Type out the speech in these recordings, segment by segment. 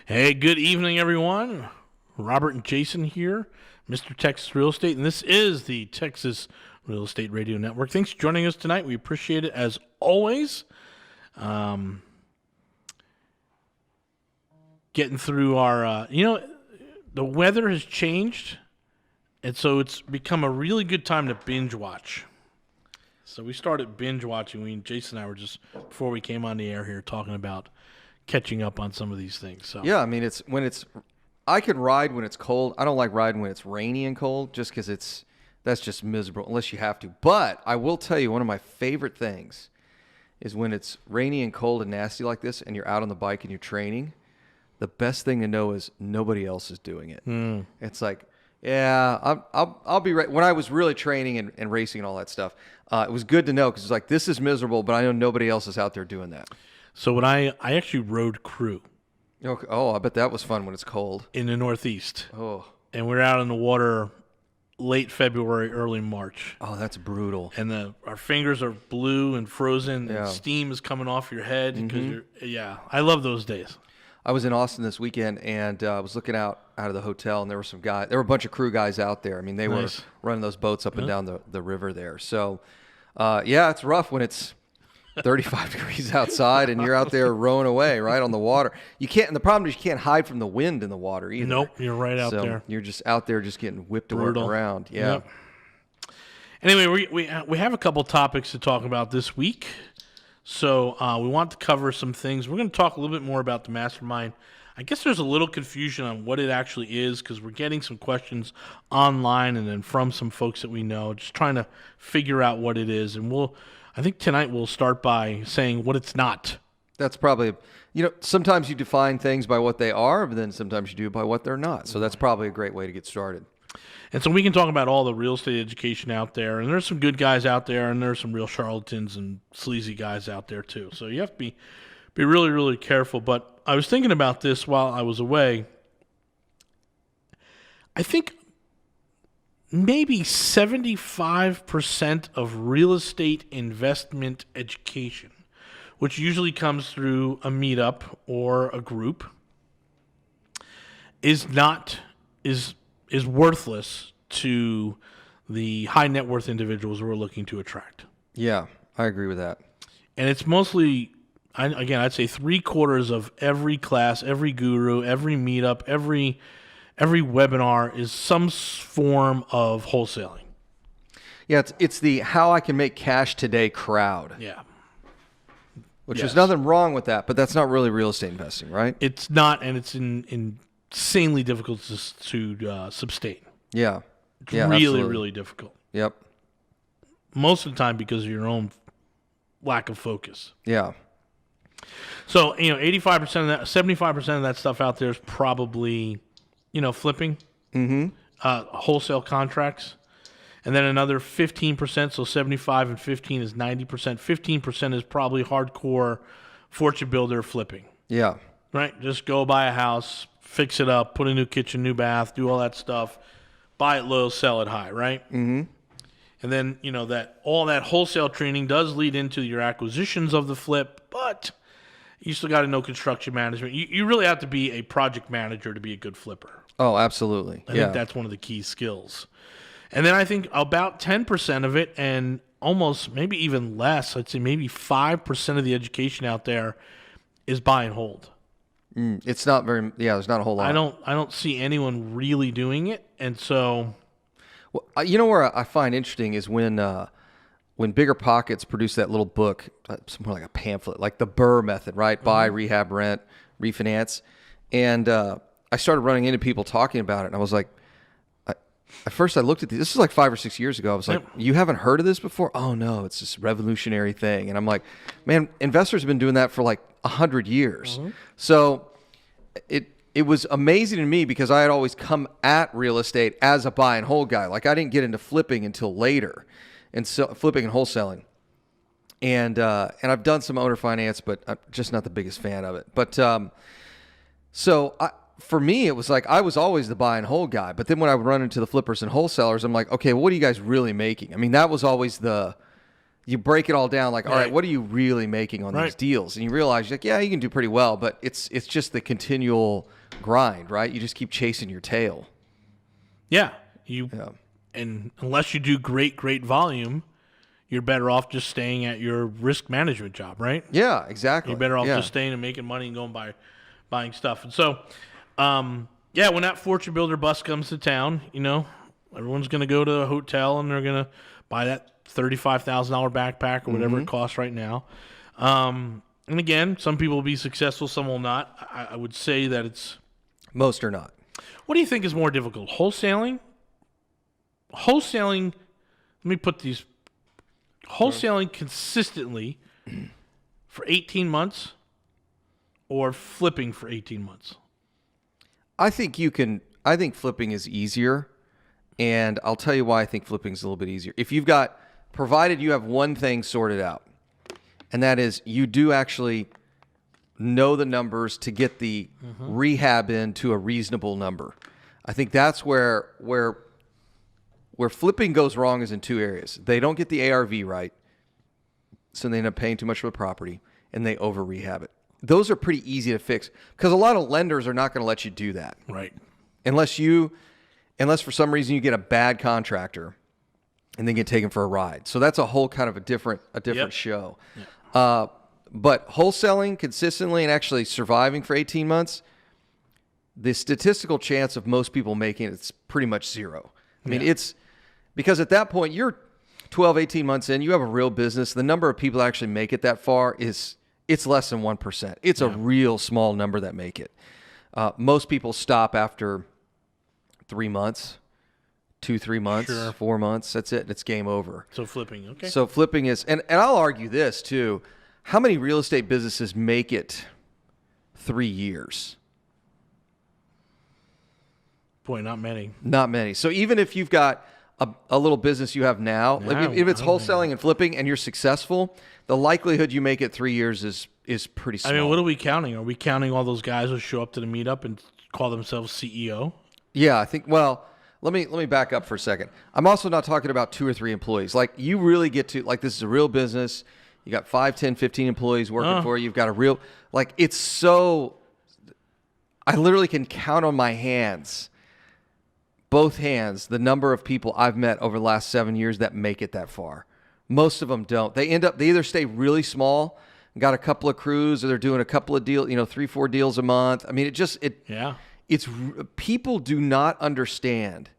Hey, good evening, everyone. Robert and Jason here, Mr. Texas Real Estate, and this is the Texas Real Estate Radio Network. Thanks for joining us tonight. We appreciate it as always. Getting through our, the weather has changed, and so it's become a really good time to binge watch. So we started binge watching. Jason and I were just, before we came on the air here, talking about catching up on some of these things. So yeah, I mean, I could ride when it's cold. I don't like riding when it's rainy and cold, just because that's just miserable unless you have to. But I will tell you, one of my favorite things is when it's rainy and cold and nasty like this, and you're out on the bike and you're training. The best thing to know is nobody else is doing it. It's like, yeah, I'll be right. When I was really training and racing and all that stuff, it was good to know, because it's like, this is miserable, but I know nobody else is out there doing that. So when I actually rode crew. Okay. Oh, I bet that was fun when it's cold. In the Northeast. Oh. And we're out in the water late February, early March. Oh, that's brutal. And our fingers are blue and frozen, Yeah. and steam is coming off your head. I love those days. I was in Austin this weekend, and I was looking out of the hotel, and there were a bunch of crew guys out there. I mean, they Nice. were running those boats up and down the river there. So, it's rough when it's 35 degrees outside and you're out there rowing away, right, on the water. And the problem is you can't hide from the wind in the water either. Nope, you're right out there. You're just out there just getting whipped Brutal. around. Yeah. Yep. Anyway, we have a couple topics to talk about this week. So we want to cover some things. We're going to talk a little bit more about the mastermind. I guess there's a little confusion on what it actually is, because we're getting some questions online and then from some folks that we know, just trying to figure out what it is. And I think tonight we'll start by saying what it's not. That's probably, sometimes you define things by what they are, but then sometimes you do it by what they're not. So that's probably a great way to get started. And so we can talk about all the real estate education out there, and there's some good guys out there, and there's some real charlatans and sleazy guys out there too. So you have to be really, really careful. But I was thinking about this while I was away. I think maybe 75% of real estate investment education, which usually comes through a meetup or a group, is worthless to the high net worth individuals we're looking to attract. Yeah, I agree with that. And it's mostly, I'd say 3/4 of every class, every guru, every meetup, every webinar is some form of wholesaling. Yeah, it's the how I can make cash today crowd. Yeah. Which Yes. There's nothing wrong with that, but that's not really real estate investing, right? It's not, and it's insanely difficult to sustain. Yeah. It's Yeah, really, absolutely. really difficult. Yep. Most of the time because of your own lack of focus. Yeah. So, 85% of that, 75% of that stuff out there is probably, flipping, wholesale contracts. And then another 15%, so 75 and 15 is 90%. 15% is probably hardcore fortune builder flipping, Yeah. right? Just go buy a house, fix it up, put a new kitchen, new bath, do all that stuff, buy it low, sell it high, right? Mm-hmm. And then, all that wholesale training does lead into your acquisitions of the flip, but you still got to know construction management. You really have to be a project manager to be a good flipper. Oh, absolutely. I think that's one of the key skills. And then I think about 10% of it, and almost maybe even less, I'd say maybe 5% of the education out there is buy and hold. It's not very. Yeah, there's not a whole lot. I don't see anyone really doing it, and so Well, where I find interesting is when Bigger Pockets produced that little book, it's more like a pamphlet, like the Burr method, right? Buy, rehab, rent, refinance, and I started running into people talking about it, and I was like, at first I looked at this is like 5 or 6 years ago. I was like, you haven't heard of this before? Oh no, it's this revolutionary thing, and I'm like, man, investors have been doing that for like 100 years. So it was amazing to me because I had always come at real estate as a buy and hold guy. Like I didn't get into flipping until later, and so flipping and wholesaling. And I've done some owner finance, but I'm just not the biggest fan of it. But for me, it was like I was always the buy and hold guy. But then when I would run into the flippers and wholesalers, I'm like, okay, well, what are you guys really making? I mean, that was always the you break it all down. Like, all right, what are you really making on these deals? And you realize, like, yeah, you can do pretty well, but it's just the continual grind, right? You just keep chasing your tail. Yeah. And unless you do great volume, you're better off just staying at your risk management job, right? Yeah, exactly. You're better off just staying and making money and going buying stuff. And so, when that fortune builder bus comes to town, everyone's going to go to a hotel and they're going to buy that $35,000 backpack or whatever it costs right now. And again, some people will be successful, some will not. I would say that it's... Most are not. What do you think is more difficult? Wholesaling, let me put these... Wholesaling consistently for 18 months or flipping for 18 months? I think flipping is easier, and I'll tell you why I think flipping is a little bit easier. If provided you have one thing sorted out, and that is you do actually know the numbers to get the rehab in to a reasonable number. I think that's where flipping goes wrong is in two areas. They don't get the ARV right, so they end up paying too much for the property, and they over-rehab it. Those are pretty easy to fix because a lot of lenders are not going to let you do that. Right. Unless for some reason you get a bad contractor and then get taken for a ride. So that's a whole kind of a different show. Yep. But wholesaling consistently and actually surviving for 18 months, the statistical chance of most people making it's pretty much zero. I mean, it's because at that point you're 12, 18 months in, you have a real business. The number of people that actually make it that far it's less than 1%. It's a real small number that make it. Most people stop after 3 months, 2-3 months, 4 months. That's it. It's game over. So flipping, okay. So flipping is, and I'll argue this too. How many real estate businesses make it 3 years? Boy, not many. Not many. So even if you've got a little business you have now, if it's wholesaling and flipping and you're successful, the likelihood you make it 3 years is pretty small. I mean, what are we counting? Are we counting all those guys who show up to the meetup and call themselves CEO? Yeah, I think, well, let me back up for a second. I'm also not talking about 2 or 3 employees. Like, you really get to, like, this is a real business. You got 5, 10, 15 employees working for you. You've got a real, like, it's so, I literally can count on my hands, both hands, the number of people I've met over the last 7 years that make it that far. Most of them don't. They either stay really small, got a couple of crews, or they're doing a couple of deals, 3-4 deals a month. I mean, it's people do not understand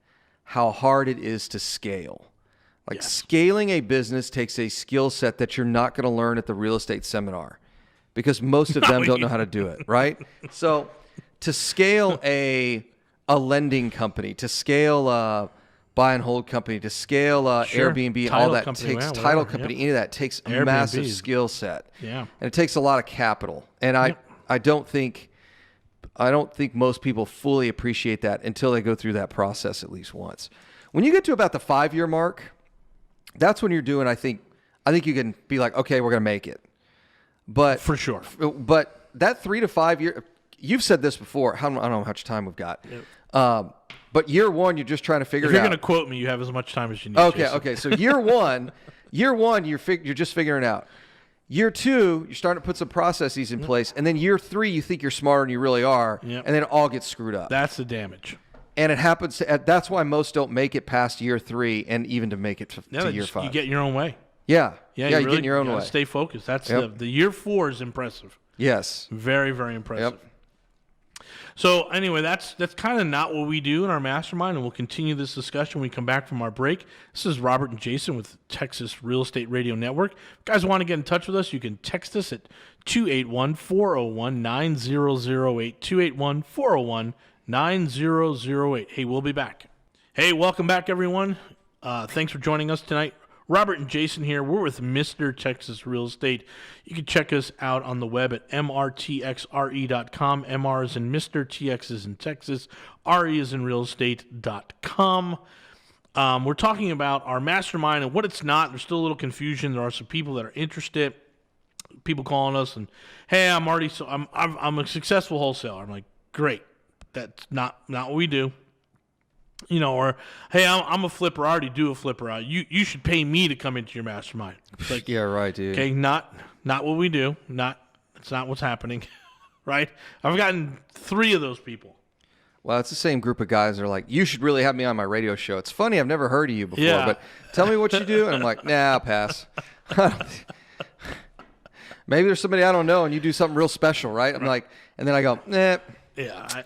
how hard it is to scale. Like, scaling a business takes a skill set that you're not going to learn at the real estate seminar because most of them don't know how to do it, right? So to scale a lending company, to scale a buy and hold company, to scale Airbnb, and all that takes title company, any of that takes a massive skill set. Yeah. And it takes a lot of capital. And I don't think most people fully appreciate that until they go through that process at least once. When you get to about the 5-year mark, that's when you're doing, I think you can be like, okay, we're going to make it. But for sure. But that 3 to 5 year, you've said this before. I don't know how much time we've got. Yep. But year one, you're just trying to figure it out. If you're going to quote me, you have as much time as you need. Okay. So year one, you're just figuring it out. Year 2, you're starting to put some processes in place. And then year 3, you think you're smarter than you really are. Yep. And then it all gets screwed up. That's the damage. And it happens. That's why most don't make it past year 3 and even to make it to year 5. You get in your own way. Yeah. You get in your own way. Stay focused. That's the year 4 is impressive. Yes. Very, very impressive. Yep. So anyway, that's kind of not what we do in our mastermind, and we'll continue this discussion when we come back from our break. This is Robert and Jason with Texas Real Estate Radio Network. If you guys want to get in touch with us, you can text us at 281-401-9008, 281-401-9008. Hey, we'll be back. Hey, welcome back, everyone. Thanks for joining us tonight. Robert and Jason here. We're with Mr. Texas Real Estate. You can check us out on the web at mrtxre.com. MR is in Mr. TX is in Texas. RE is in realestate.com. We're talking about our mastermind and what it's not. There's still a little confusion. There are some people that are interested. People calling us and, hey, I'm a successful wholesaler. I'm like, great. That's not what we do. or hey, I'm a flipper. I already do a flipper. You should pay me to come into your mastermind. It's like, Yeah, right, dude. okay, not what we do. It's not what's happening, right? I've gotten 3 of those people. Well, it's the same group of guys that are like, you should really have me on my radio show. It's funny, I've never heard of you before, Yeah. but tell me what you do. And I'm like, nah, I'll pass. Maybe there's somebody I don't know and you do something real special, right? I'm like, and then I go, nah, Yeah.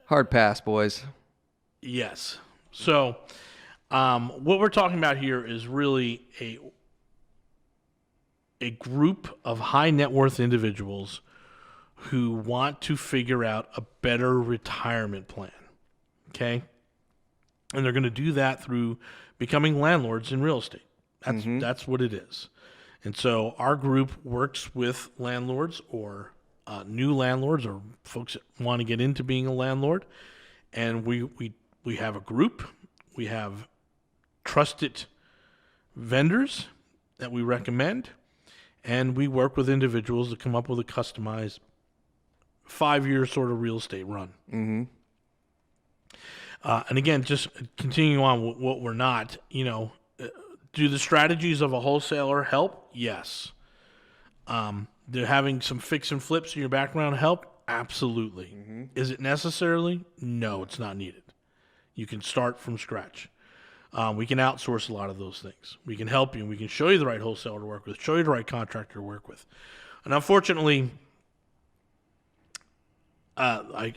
hard pass, boys. Yes. So, what we're talking about here is really a group of high net worth individuals who want to figure out a better retirement plan. Okay? And they're going to do that through becoming landlords in real estate. That's what it is. And so our group works with landlords or new landlords or folks that want to get into being a landlord. And we have a group. We have trusted vendors that we recommend. And we work with individuals to come up with a customized 5-year sort of real estate run. Mm-hmm. And again, just continuing on with what we're not, do the strategies of a wholesaler help? Yes. Do having some fix and flips in your background help? Absolutely. Mm-hmm. Is it necessarily? No, it's not needed. You can start from scratch. We can outsource a lot of those things. We can help you. We can show you the right wholesaler to work with, show you the right contractor to work with. And unfortunately, I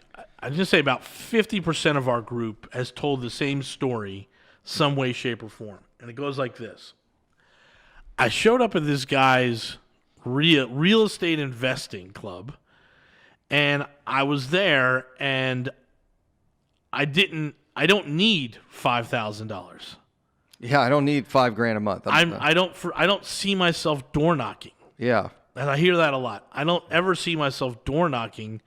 just say about 50% of our group has told the same story some way, shape, or form. And it goes like this. I showed up at this guy's real estate investing club, and I was there, and I don't need $5,000. Yeah, I don't need $5,000 a month. I don't see myself door knocking. Yeah. And I hear that a lot. I don't ever see myself door knocking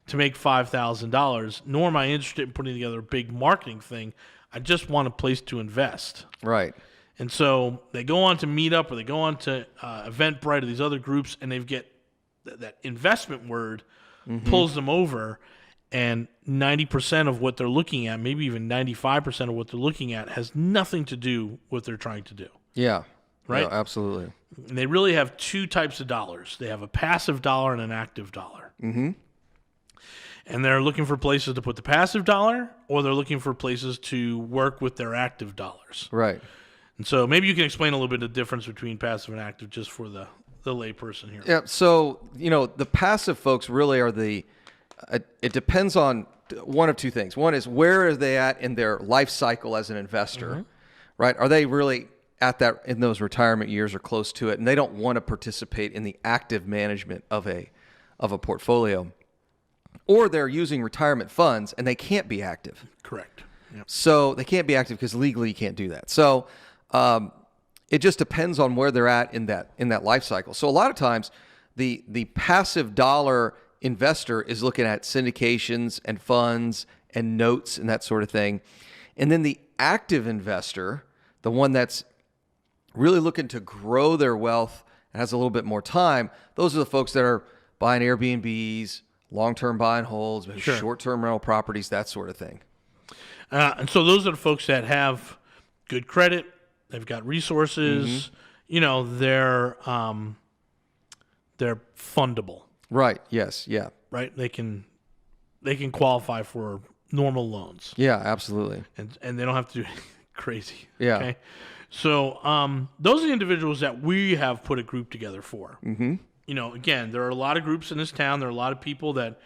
to make $5,000, nor am I interested in putting together a big marketing thing. I just want a place to invest. Right. And so they go on to Meetup or they go on to Eventbrite or these other groups, and they get that investment word pulls them over, and 90% of what they're looking at, maybe even 95% of what they're looking at, has nothing to do with what they're trying to do. Yeah. Right? No, absolutely. And they really have 2 types of dollars. They have a passive dollar and an active dollar. Mm-hmm. And they're looking for places to put the passive dollar, or they're looking for places to work with their active dollars. Right. And so maybe you can explain a little bit of the difference between passive and active just for the lay person here. Yeah. So, the passive folks really are it depends on one of 2 things. One is, where are they at in their life cycle as an investor, right? Are they really at that in those retirement years or close to it, and they don't want to participate in the active management of a portfolio, or they're using retirement funds and they can't be active. Correct. Yep. So they can't be active because legally you can't do that. So it just depends on where they're at in that life cycle. So a lot of times the passive dollar investor is looking at syndications and funds and notes and that sort of thing. And then the active investor, the one that's really looking to grow their wealth and has a little bit more time, those are the folks that are buying Airbnbs, long-term buy and holds, maybe short-term rental properties, that sort of thing. And so those are the folks that have good credit. They've got resources. They're fundable. Right. Yes. Yeah. Right. They can qualify for normal loans. Yeah. Absolutely. And they don't have to do anything crazy. Yeah. Okay. So those are the individuals that we have put a group together for. Mm-hmm. Again, there are a lot of groups in this town. There are a lot of people that,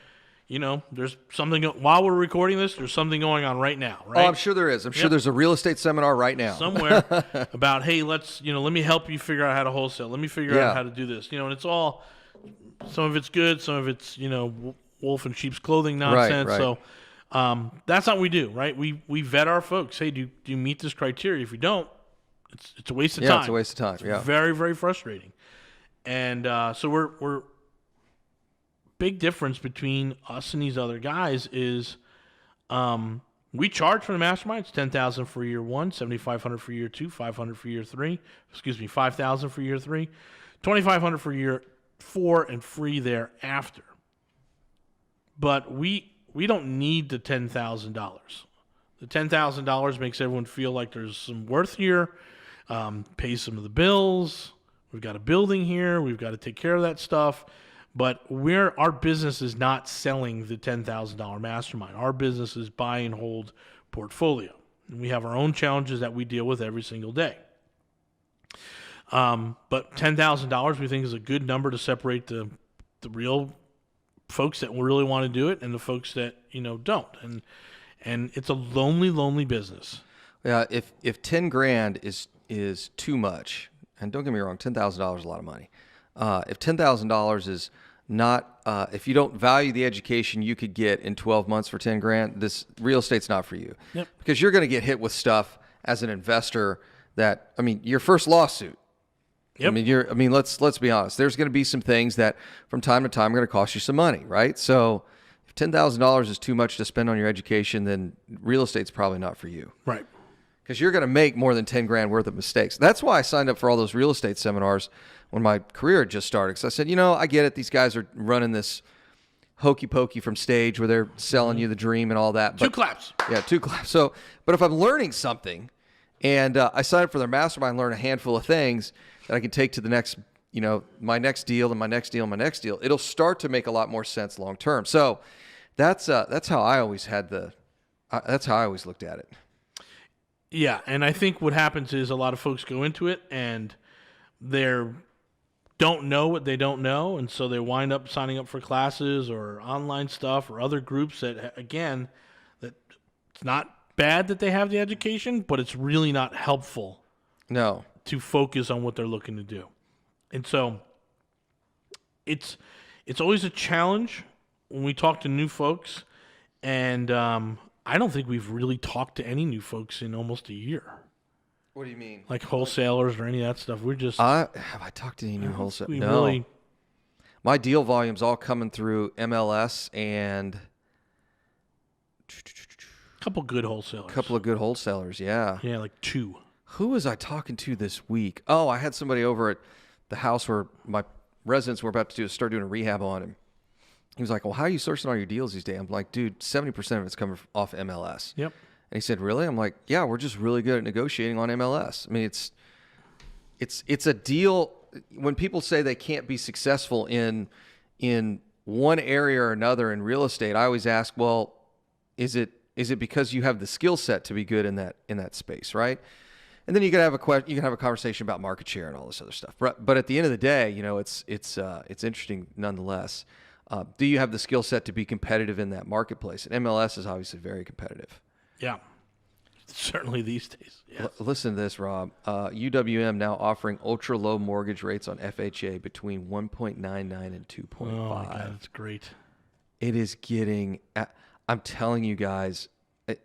there's something, while we're recording this, there's something going on right now, right? Oh, I'm sure there is. I'm sure there's a real estate seminar right now. Somewhere about, hey, let me help you figure out how to wholesale. Let me figure out how to do this. And it's all, some of it's good, some of it's, wolf in sheep's clothing nonsense. Right. So that's not what we do, right? We vet our folks. Hey, do you meet this criteria? If you don't, it's a waste of time. Yeah, it's a waste of time. It's very, very frustrating. And so we're big difference between us and these other guys is we charge for the mastermind. It's $10,000 for year 1, $7,500 for year 2, $500 for year 3. $5,000 for year 3, $2,500 for year 4, and free thereafter. But we don't need the $10,000. The $10,000 makes everyone feel like there's some worth here, pays some of the bills. We've got a building here. We've got to take care of that stuff. But our business is not selling the $10,000 mastermind. Our business is buy and hold portfolio. And we have our own challenges that we deal with every single day. But $10,000 we think is a good number to separate the real folks that really want to do it and the folks that don't. And it's a lonely business. Yeah, if 10 grand is too much, and don't get me wrong, $10,000 is a lot of money. If $10,000 is not, if you don't value the education you could get in 12 months for 10 grand, this real estate's not for you. Yep. Because you're going to get hit with stuff as an investor that, your first lawsuit. Yep. Let's be honest. There's going to be some things that from time to time are going to cost you some money, right? So if $10,000 is too much to spend on your education, then real estate's probably not for you. Right. Because you're going to make more than 10 grand worth of mistakes. That's why I signed up for all those real estate seminars when my career had just started. Because I said, I get it. These guys are running this hokey pokey from stage where they're selling you the dream and all that. But, 2 claps. Yeah, 2 claps. So, but if I'm learning something and I sign up for their mastermind, learn a handful of things that I can take to the next, my next deal and my next deal and my next deal, it'll start to make a lot more sense long term. So that's how I always that's how I always looked at it. Yeah, and I think what happens is a lot of folks go into it and they don't know what they don't know, and so they wind up signing up for classes or online stuff or other groups that, again, that it's not bad that they have the education, but it's really not helpful. No. To focus on what they're looking to do. And so it's always a challenge when we talk to new folks, and I don't think we've really talked to any new folks in almost a year. What do you mean? Like wholesalers or any of that stuff. We're just... have I talked to any new wholesalers? No. Really... My deal volume's all coming through MLS and... A couple good wholesalers. A couple of good wholesalers, yeah. Yeah, like 2. Who was I talking to this week? Oh, I had somebody over at the house where my residents were about to start doing a rehab on him. He was like, well, how are you sourcing all your deals these days? I'm like, dude, 70% of it's coming off MLS. Yep. And he said, really? I'm like, yeah, we're just really good at negotiating on MLS. It's a deal. When people say they can't be successful in one area or another in real estate, I always ask, well, is it because you have the skill set to be good in that space, right? And then you can have a conversation about market share and all this other stuff. But at the end of the day, it's interesting nonetheless. Do you have the skill set to be competitive in that marketplace? And MLS is obviously very competitive. Yeah, certainly these days. Yes. Listen to this, Rob. UWM now offering ultra low mortgage rates on FHA between 1.99 and 2.5. Oh my God, that's great. It is getting. I'm telling you guys,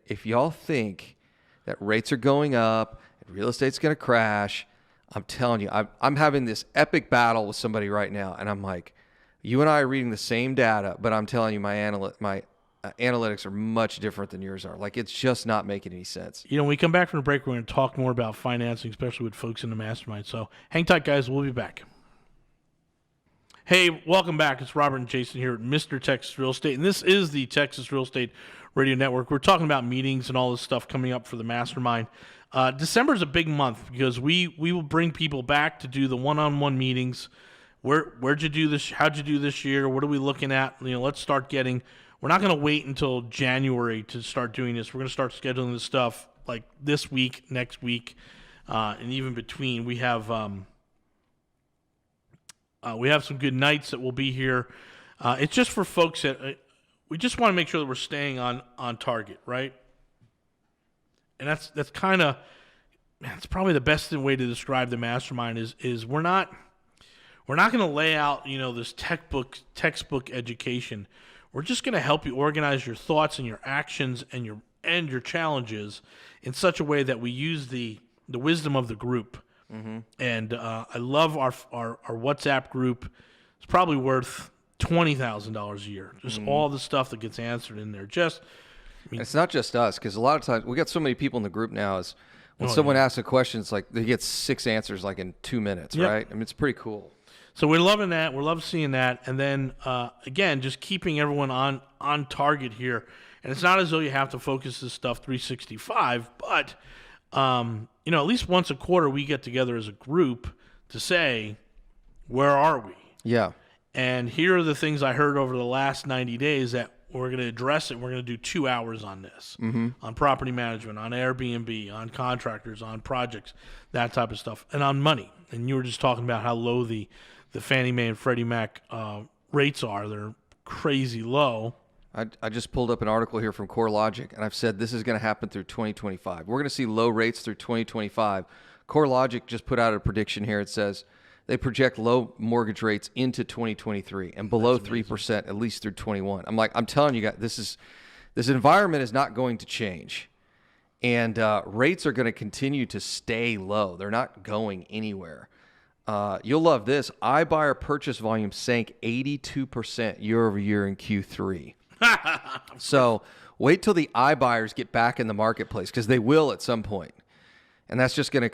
if y'all think that rates are going up and real estate's going to crash, I'm telling you, I'm having this epic battle with somebody right now, and I'm like, you and I are reading the same data, but I'm telling you, my analytics are much different than yours are. Like, it's just not making any sense. When we come back from the break, we're going to talk more about financing, especially with folks in the mastermind. So hang tight, guys. We'll be back. Hey, welcome back. It's Robert and Jason here at Mr. Texas Real Estate, and this is the Texas Real Estate Radio Network. We're talking about meetings and all this stuff coming up for the mastermind. December is a big month because we will bring people back to do the one-on-one meetings. Where'd you do this? How'd you do this year? What are we looking at? Let's start getting. We're not going to wait until January to start doing this. We're going to start scheduling this stuff like this week, next week, and even between. We have some good nights that will be here. It's just for folks that we just want to make sure that we're staying on target, right? And that's kind of, it's probably the best way to describe the mastermind is we're not going to lay out this textbook education. We're just going to help you organize your thoughts and your actions and your challenges in such a way that we use the wisdom of the group. Mm-hmm. And I love our WhatsApp group. It's probably worth $20,000 a year. Just all the stuff that gets answered in there. It's not just us, because a lot of times we got so many people in the group now. Is when someone asks a question, it's like they get 6 answers like in 2 minutes, right? It's pretty cool. So we're loving that. We're loving seeing that. And then, again, just keeping everyone on target here. And it's not as though you have to focus this stuff 365, but, at least once a quarter we get together as a group to say, where are we? Yeah. And here are the things I heard over the last 90 days that we're going to address it. We're going to do 2 hours on this, on property management, on Airbnb, on contractors, on projects, that type of stuff, and on money. And you were just talking about how low the Fannie Mae and Freddie Mac rates are. They're crazy low. I just pulled up an article here from CoreLogic, and I've said this is going to happen through 2025. We're going to see low rates through 2025. CoreLogic just put out a prediction here. It says they project low mortgage rates into 2023 and below 3% at least through 21. I'm telling you guys, this environment is not going to change, and rates are going to continue to stay low. They're not going anywhere. You'll love this. iBuyer purchase volume sank 82% year over year in Q3. So wait till the iBuyers get back in the marketplace, because they will at some point. And that's just going to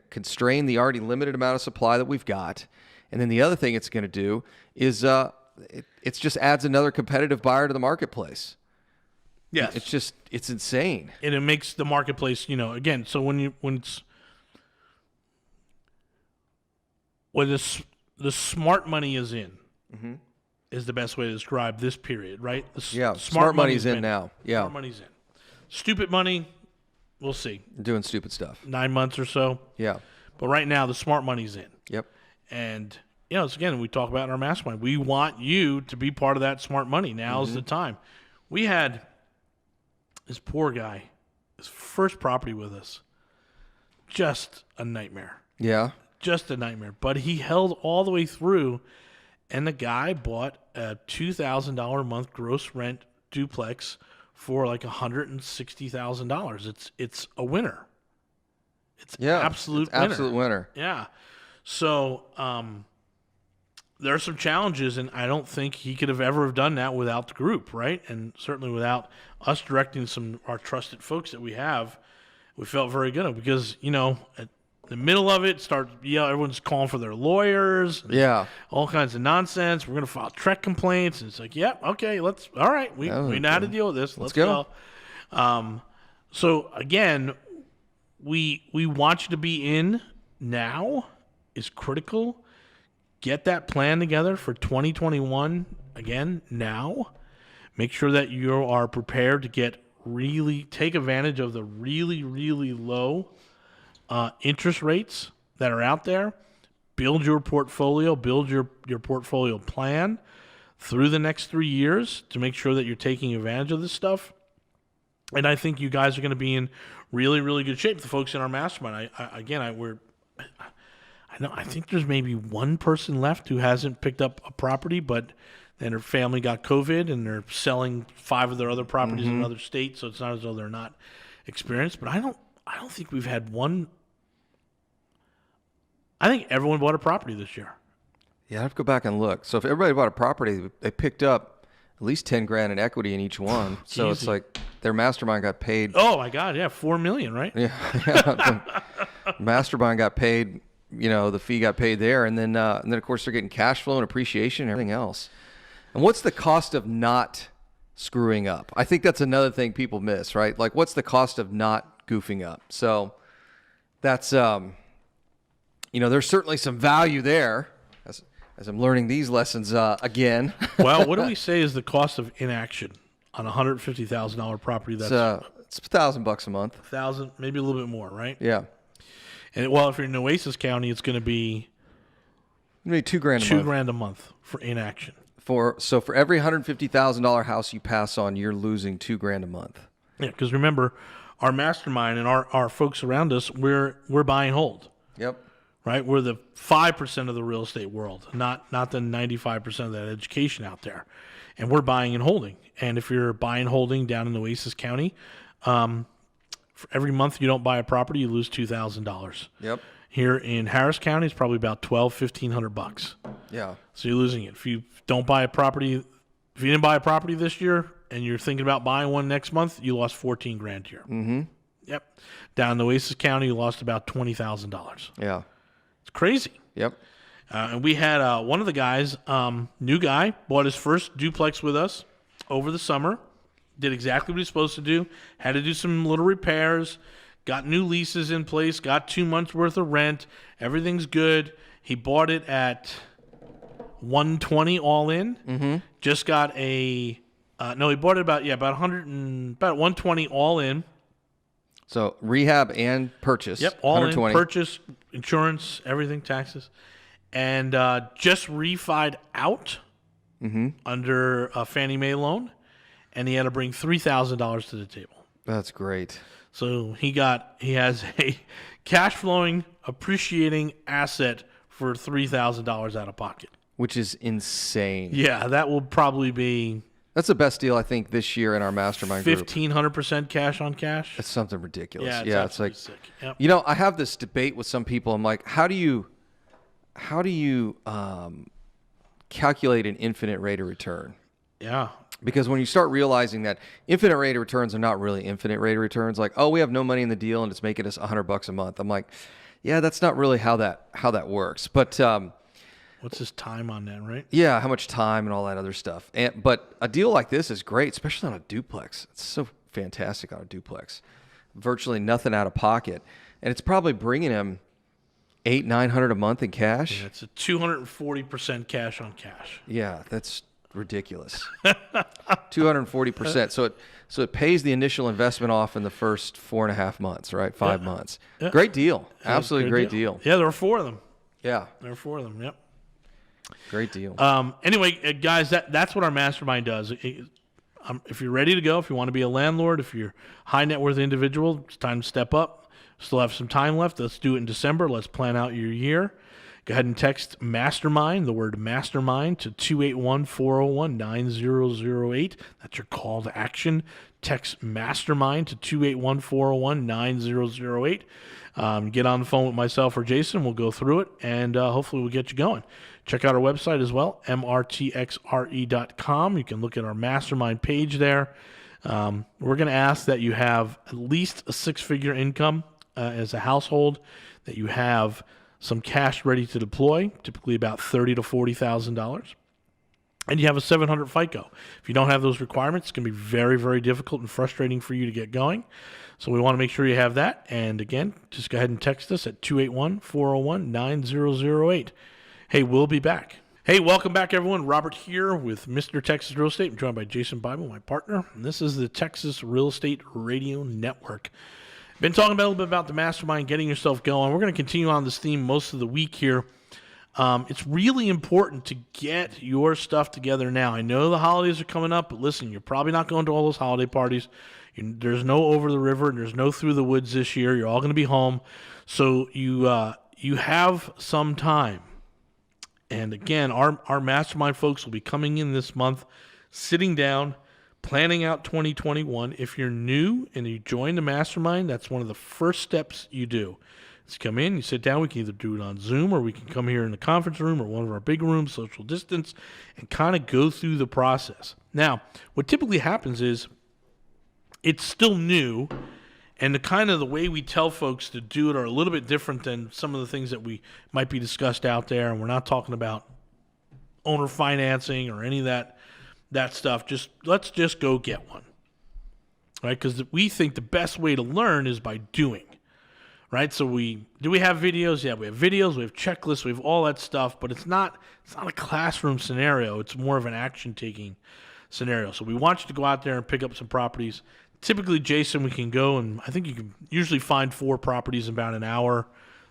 constrain the already limited amount of supply that we've got. And then the other thing it's going to do is it just adds another competitive buyer to the marketplace. Yes. It's insane. And it makes the marketplace, again, so when the smart money is in, is the best way to describe this period, right? Smart money's in now. Yeah. Smart money's in. Stupid money, we'll see. Doing stupid stuff. 9 months or so. Yeah. But right now, the smart money's in. Yep. And, it's again, we talk about in our mastermind. We want you to be part of that smart money. Now's the time. We had this poor guy, his first property with us, just a nightmare. Yeah. Just a nightmare. But he held all the way through, and the guy bought a $2,000 a month gross rent duplex for like $160,000. It's a winner. It's absolute winner. Yeah. So there are some challenges, and I don't think he could have ever done that without the group, right? And certainly without us directing our trusted folks that we have. We felt very good because, at the middle of it, everyone's calling for their lawyers. All kinds of nonsense. We're going to file TREC complaints. And it's like, okay, all right. We know how to deal with this. Let's go. So again, we want you to be in now is critical. Get that plan together for 2021 again now. Make sure that you are prepared to take advantage of the really, really low interest rates that are out there. Build your portfolio, build your portfolio plan through the next 3 years to make sure that you're taking advantage of this stuff. And I think you guys are going to be in really, really good shape. The folks in our mastermind, I think there's maybe one person left who hasn't picked up a property, but then her family got COVID and they're selling 5 of their other properties in another state. So it's not as though they're not experienced, but I don't think we've had one. I think everyone bought a property this year. Yeah, I have to go back and look. So if everybody bought a property, they picked up at least $10,000 in equity in each one. So it's like their mastermind got paid. Oh my God, yeah, $4 million, right? Yeah. Mastermind got paid. The fee got paid there, and then of course they're getting cash flow and appreciation and everything else. And what's the cost of not screwing up? I think that's another thing people miss, right? Like, what's the cost of not goofing up? So that's there's certainly some value there as I'm learning these lessons again. Well, what do we say is the cost of inaction on a $150,000 property? That's it's $1,000 a month. $1,000, maybe a little bit more, right? Yeah. And if you're in Oasis County, it's going to be maybe $2,000 a month for inaction. For every $150,000 house you pass on, you're losing $2,000 a month. Yeah, because remember, our mastermind and our folks around us, we're buy and hold. Yep. Right, we're the 5% of the real estate world, not the 95% of that education out there, and we're buying and holding. And if you're buying and holding down in Oasis County, for every month you don't buy a property, you lose $2,000. Yep. Here in Harris County, it's probably about $1,500. Yeah. So you're losing it. If you didn't buy a property this year and you're thinking about buying one next month, you lost $14,000 here. Mm-hmm. Yep. Down in Oasis County, you lost about $20,000. Yeah. It's crazy. Yep. And we had one of the guys, new guy, bought his first duplex with us over the summer. Did exactly what he's supposed to do. Had to do some little repairs. Got new leases in place. Got 2 months worth of rent. Everything's good. He bought it at 120 all in. Mm-hmm. Just got a no. He bought it about 120 all in. So rehab and purchase. Yep, all in, purchase, insurance, everything, taxes, and just refied out under a Fannie Mae loan, and he had to bring $3,000 to the table. That's great. So he has a cash flowing, appreciating asset for $3,000 out of pocket, which is insane. Yeah, that will probably be. That's the best deal, I think, this year in our mastermind group. 1,500% cash on cash. It's something ridiculous. Yeah, it's like sick. Yep. I have this debate with some people. I'm like, how do you calculate an infinite rate of return? Yeah. Because when you start realizing that infinite rate of returns are not really infinite rate of returns, like, oh, we have no money in the deal and it's making us $100 a month. I'm like, yeah, that's not really how that works. But what's his time on that, right? yeah, how much time and all that other stuff. But a deal like this is great, especially on a duplex. It's so fantastic on a duplex. Virtually nothing out of pocket, and it's probably bringing him $800-900 a month in cash. Yeah, it's a 240% cash on cash. Yeah, that's ridiculous. 240%. So it pays the initial investment off in the first 4.5 months, right? 5 months. Yeah. Great deal. Absolutely great deal. Yeah, there were 4 of them. Yeah, there were 4 of them. Yep. Great deal. Anyway, guys, that's what our mastermind does. If you're ready to go, if you want to be a landlord, if you're a high net worth individual, it's time to step up. Still have some time left. Let's do it in December. Let's plan out your year. Go ahead and text mastermind, the word mastermind, to 281-401-9008. That's your call to action. Text mastermind to 281-401-9008. Get on the phone with myself or Jason. We'll go through it, and hopefully we'll get you going. Check out our website as well, mrtxre.com. You can look at our mastermind page there. We're going to ask that you have at least a 6-figure income as a household, that you have some cash ready to deploy, typically about $30,000 to $40,000, and you have a 700 FICO. If you don't have those requirements, it's going to be very, very difficult and frustrating for you to get going. So we want to make sure you have that. And again, just go ahead and text us at 281-401-9008. Hey, we'll be back. Hey, welcome back, everyone. Robert here with Mr. Texas Real Estate. I'm joined by Jason Bible, my partner. And this is the Texas Real Estate Radio Network. Been talking about a little bit about the mastermind, getting yourself going. We're going to continue on this theme most of the week here. It's really important to get your stuff together now. I know the holidays are coming up, but listen, you're probably not going to all those holiday parties. There's no over the river and there's no through the woods this year. You're all going to be home. So you have some time. And again, our mastermind folks will be coming in this month, sitting down, planning out 2021. If you're new and you join the mastermind, that's one of the first steps you do. Is come in, you sit down. We can either do it on Zoom or we can come here in the conference room or one of our big rooms, social distance, and kind of go through the process. Now, what typically happens is it's still new, and the way we tell folks to do it are a little bit different than some of the things that we might be discussed out there. And we're not talking about owner financing or any of that stuff. Let's just go get one, right? Because we think the best way to learn is by doing, right? So we have videos? Yeah, we have videos, we have checklists, we have all that stuff, but it's not a classroom scenario. It's more of an action-taking scenario. So we want you to go out there and pick up some properties. Typically, Jason, we can go, and I think you can usually find 4 properties in about an hour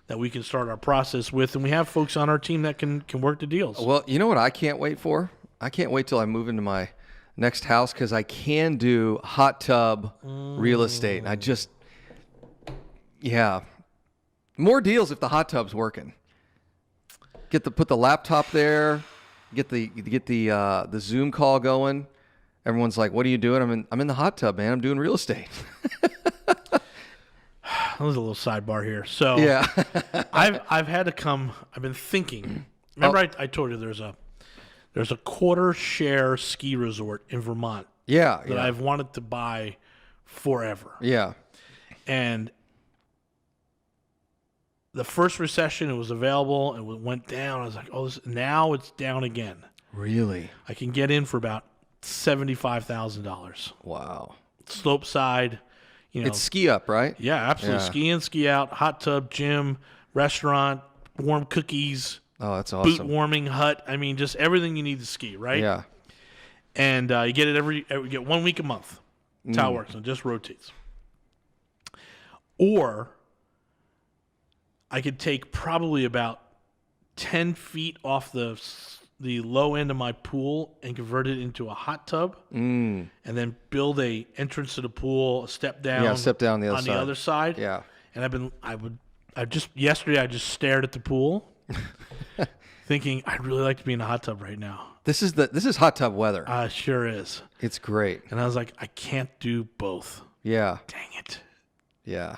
that we can start our process with, and we have folks on our team that can work the deals. Well, you know what I can't wait for? I can't wait till I move into my next house because I can do hot tub real estate. And more deals if the hot tub's working. Put the laptop there, get the Zoom call going. Everyone's like, "What are you doing?" I'm in the hot tub, man. I'm doing real estate. That was a little sidebar here. So yeah, I've had to come. I've been thinking. Remember, I told you there's a quarter share ski resort in Vermont. Yeah, that I've wanted to buy forever. Yeah, and the first recession, it was available. It went down. I was like, oh, now it's down again. Really? I can get in for about $75,000. Wow. Slope side, It's ski up, right? Yeah, absolutely. Yeah. Ski in, ski out, hot tub, gym, restaurant, warm cookies, Oh, that's boot awesome. warming hut. I mean, just everything you need to ski, right? Yeah. And you get it you get 1 week a month. That's how it works. It just rotates. Or I could take probably about 10 feet off the low end of my pool and convert it into a hot tub, and then build a entrance to the pool, a step down. Yeah, step down the other on side. the other side. Yeah. And yesterday I just stared at the pool, thinking I'd really like to be in a hot tub right now. This is hot tub weather. Sure is. It's great. And I was like, I can't do both. Yeah. Dang it. Yeah.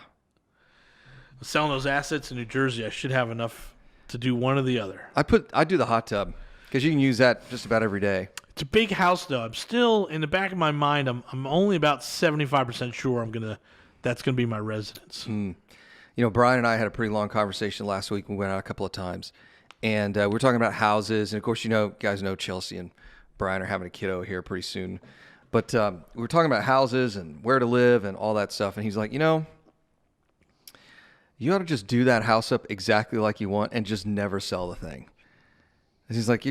Selling those assets in New Jersey, I should have enough to do one or the other. I do the hot tub because you can use that just about every day. It's a big house, though. I'm still in the back of my mind. I'm only about 75% sure that's gonna be my residence. Brian and I had a pretty long conversation last week. We went out a couple of times, and we were talking about houses. And of course, guys know Chelsea and Brian are having a kiddo here pretty soon. But we were talking about houses and where to live and all that stuff. And he's like, you ought to just do that house up exactly like you want and just never sell the thing. And he's like,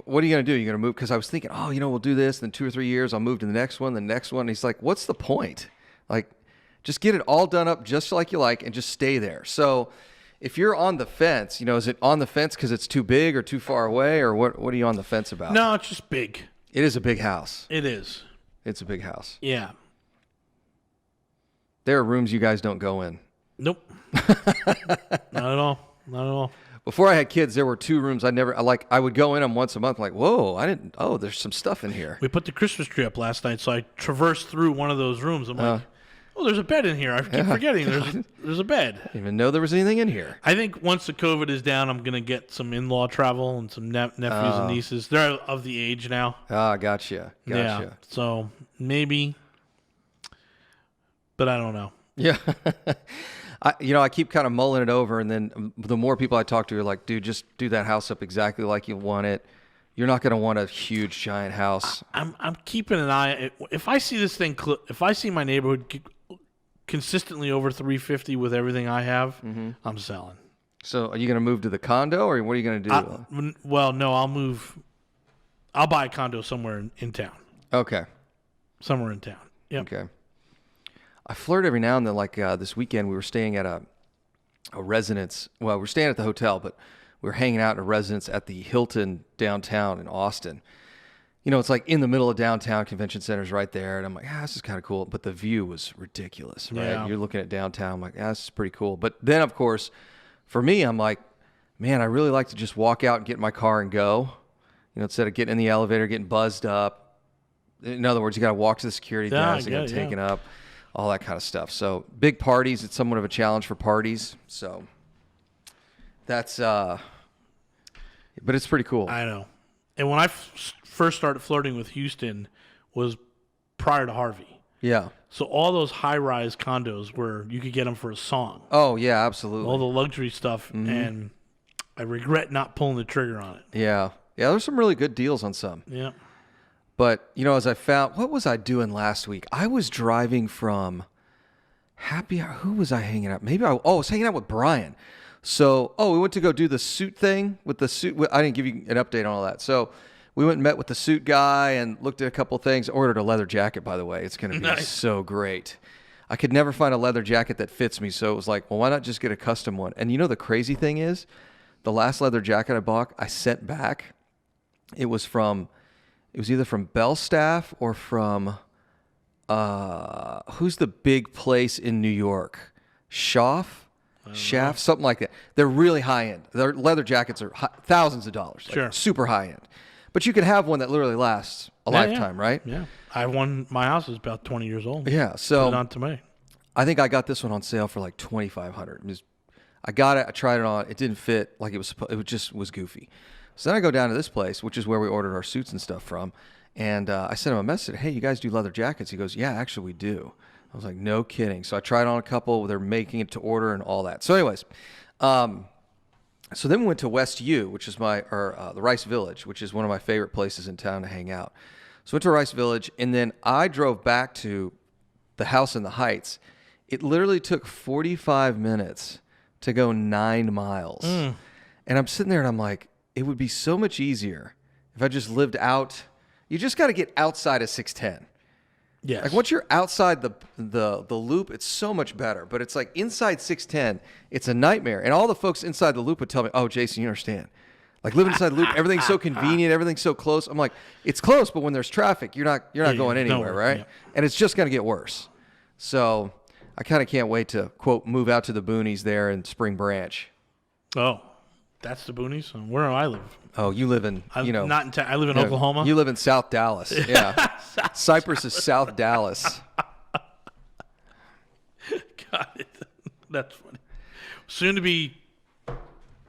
what are you going to do? You're going to move? Because I was thinking, we'll do this. Then 2 or 3 years, I'll move to the next one. And he's like, what's the point? Like, just get it all done up just like you like and just stay there. So if you're on the fence, is it on the fence because it's too big or too far away, or what are you on the fence about? No, it's just big. It is a big house. It is. It's a big house. Yeah. There are rooms you guys don't go in. Nope. Not at all. Not at all. Before I had kids, there were 2 rooms I would go in them once a month. Like, whoa, there's some stuff in here. We put the Christmas tree up last night, so I traversed through one of those rooms. I'm like, there's a bed in here. I keep forgetting there's a bed. I didn't even know there was anything in here. I think once the COVID is down, I'm going to get some in-law travel and some nephews and nieces. They're of the age now. Gotcha. Yeah, so maybe, but I don't know. Yeah. I keep kind of mulling it over, and then the more people I talk to are like, dude, just do that house up exactly like you want it. You're not going to want a huge, giant house. I'm keeping an eye. If I see this thing, if I see my neighborhood consistently over 350 with everything I have, I'm selling. So are you going to move to the condo, or what are you going to do? Well, no, I'll move. I'll buy a condo somewhere in town. Okay. Somewhere in town. Yep. Okay. I flirt every now and then. Like this weekend, we were staying at a residence. Well, we're staying at the hotel, but we were hanging out in a residence at the Hilton downtown in Austin. It's like in the middle of downtown. Convention center's right there. And I'm like, this is kind of cool. But the view was ridiculous, right? Yeah. You're looking at downtown. I'm like, this is pretty cool. But then, of course, for me, I'm like, man, I really like to just walk out and get in my car and go. Instead of getting in the elevator, getting buzzed up. In other words, you got to walk to the security desk and get taken up, all that kind of stuff. So big parties, it's somewhat of a challenge for parties. So that's, but it's pretty cool. I know. And when I first started flirting with Houston was prior to Harvey. Yeah. So all those high-rise condos where you could get them for a song. Oh, yeah, absolutely. All the luxury stuff. And I regret not pulling the trigger on it. Yeah. Yeah, there's some really good deals on some. Yeah. But, as I found, what was I doing last week? I was driving from Happy Hour. Who was I hanging out? I was hanging out with Brian. So, we went to go do the suit thing with the suit. I didn't give you an update on all that. So, we went and met with the suit guy and looked at a couple things. Ordered a leather jacket, by the way. It's going to be so great. I could never find a leather jacket that fits me. So, it was like, well, why not just get a custom one? And the crazy thing is, the last leather jacket I bought, I sent back. It was either from Belstaff or from, who's the big place in New York? Schaff, something like that. They're really high end. Their leather jackets are thousands of dollars. Sure. Super high end. But you can have one that literally lasts a lifetime, right? Yeah. I have one. My house is about 20 years old. Yeah. So put it on to me. I think I got this one on sale for like $2,500. I got it. I tried it on. It didn't fit like it was supposed. It just was goofy. So then I go down to this place, which is where we ordered our suits and stuff from. And I sent him a message. Hey, you guys do leather jackets? He goes, yeah, actually we do. I was like, no kidding. So I tried on a couple. They're making it to order and all that. So anyways, so then we went to West U, which is the Rice Village, which is one of my favorite places in town to hang out. So went to Rice Village, and then I drove back to the house in the Heights. It literally took 45 minutes to go 9 miles. And I'm sitting there and I'm like, it would be so much easier if I just lived out. You just got to get outside of 610. Yes. Like once you're outside the loop, it's so much better. But it's like inside 610, it's a nightmare. And all the folks inside the loop would tell me, "Oh, Jason, you understand. Like living inside the loop, everything's so convenient, everything's so close." I'm like, it's close, but when there's traffic, you're not going anywhere, right? Yeah. And it's just gonna get worse. So I kind of can't wait to quote move out to the boonies there in Spring Branch. Oh, that's the boonies. Where do I live? Oh, you live in I live in Oklahoma. You live in South Dallas. Yeah, Cypress is South Dallas. Got it. That's funny. Soon to be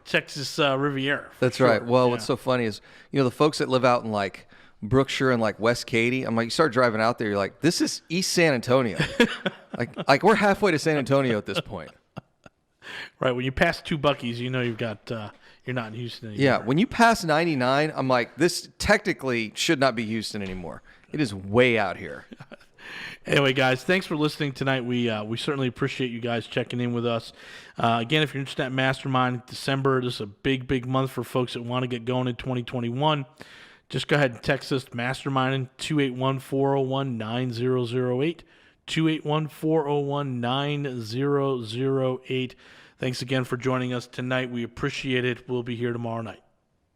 Texas Riviera. That's sure. right. Well, what's so funny is, the folks that live out in like Brookshire and like West Katy, I'm like, you start driving out there, you're like, this is East San Antonio. like we're halfway to San Antonio at this point. Right. When you pass 2 Buc-ee's, you've got you're not in Houston anymore. Yeah. When you pass 99, I'm like, this technically should not be Houston anymore. It is way out here. Anyway, guys, thanks for listening tonight. We certainly appreciate you guys checking in with us. Again, if you're interested in that Mastermind December, this is a big month for folks that want to get going in 2021. Just go ahead and text us Mastermind 281-401-9008. 281-401-9008. Thanks again for joining us tonight. We appreciate it. We'll be here tomorrow night.